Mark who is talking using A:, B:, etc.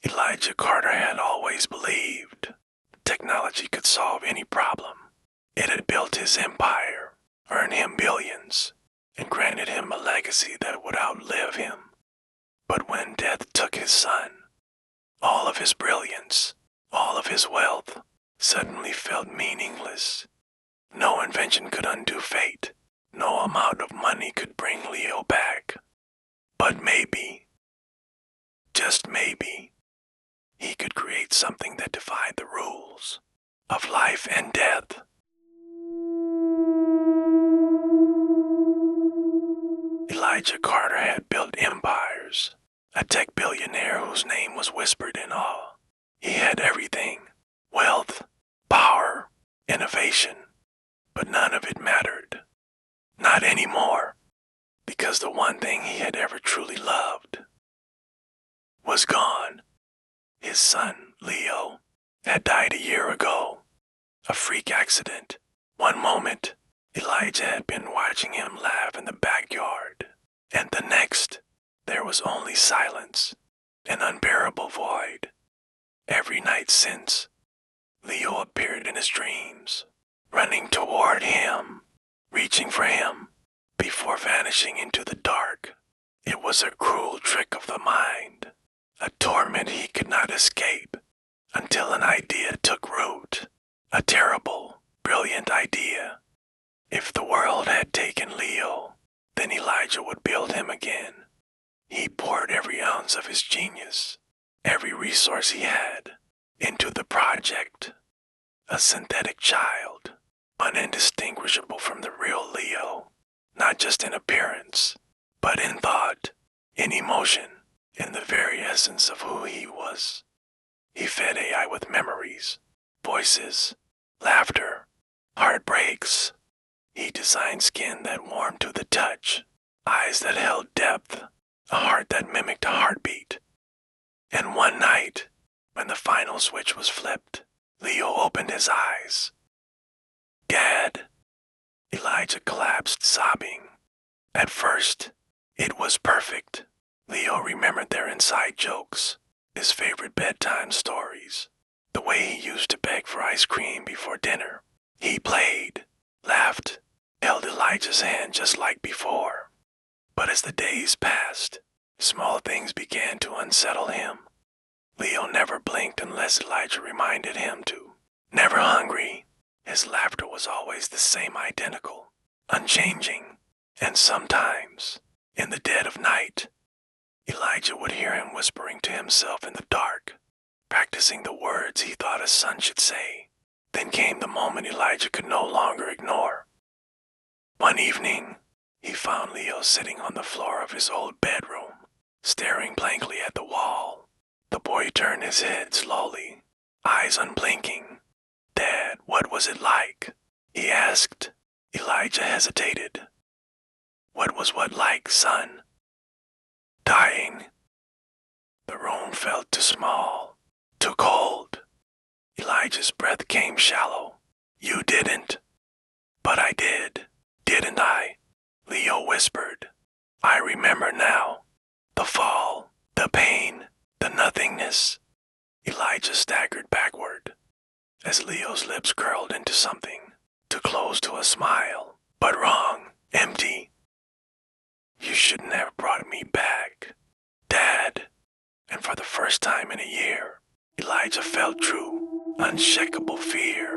A: Elijah Carter had always believed technology could solve any problem. It had built his empire, earned him billions, and granted him a legacy that would outlive him. But when death took his son, all of his brilliance, all of his wealth, suddenly felt meaningless. No invention could undo fate. No amount of money could bring Leo back. But maybe, just maybe, he could create something that defied the rules of life and death. Elijah Carter had built empires, a tech billionaire whose name was whispered in awe. He had everything: wealth, power, innovation, but none of it mattered. Not anymore, because the one thing he had ever truly loved was gone. His son, Leo, had died a year ago. A freak accident. One moment, Elijah had been watching him laugh in the backyard, and the next, there was only silence, an unbearable void. Every night since, Leo appeared in his dreams, running toward him, reaching for him, before vanishing into the dark. It was a cruel trick of the mind, a torment he could not escape, until an idea took root, a terrible, brilliant idea. If the world had taken Leo, then Elijah would build him again. He poured every ounce of his genius, every resource he had, into the project. A synthetic child, unindistinguishable from the real Leo, not just in appearance, but in thought, in emotion, in the very essence of who he was. He fed AI with memories, voices, laughter, heartbreaks. He designed skin that warmed to the touch, eyes that held depth, a heart that mimicked a heartbeat. And one night, when the final switch was flipped, Leo opened his eyes. Gad! Elijah collapsed, sobbing. At first, it was perfect. Leo remembered their inside jokes, his favorite bedtime stories, the way he used to beg for ice cream before dinner. He played, laughed, held Elijah's hand just like before. But as the days passed, small things began to unsettle him. Leo never blinked unless Elijah reminded him to. Never hungry, his laughter was always the same, identical, unchanging. And sometimes, in the dead of night, Elijah would hear him whispering to himself in the dark, practicing the words he thought a son should say. Then came the moment Elijah could no longer ignore. One evening, he found Leo sitting on the floor of his old bedroom, staring blankly at the wall. The boy turned his head slowly, eyes unblinking. "Dad, what was it like?" he asked. Elijah hesitated. "What was what like, son?" "Dying." The room felt too small, too cold. Elijah's breath came shallow. "You didn't." "But I did, didn't I?" Leo whispered. "I remember now. The fall, the pain, the nothingness." Elijah staggered backward, as Leo's lips curled into something, too close to a smile, but wrong, empty. "You shouldn't have brought me back, Dad." And for the first time in a year, Elijah felt true, unshakable fear.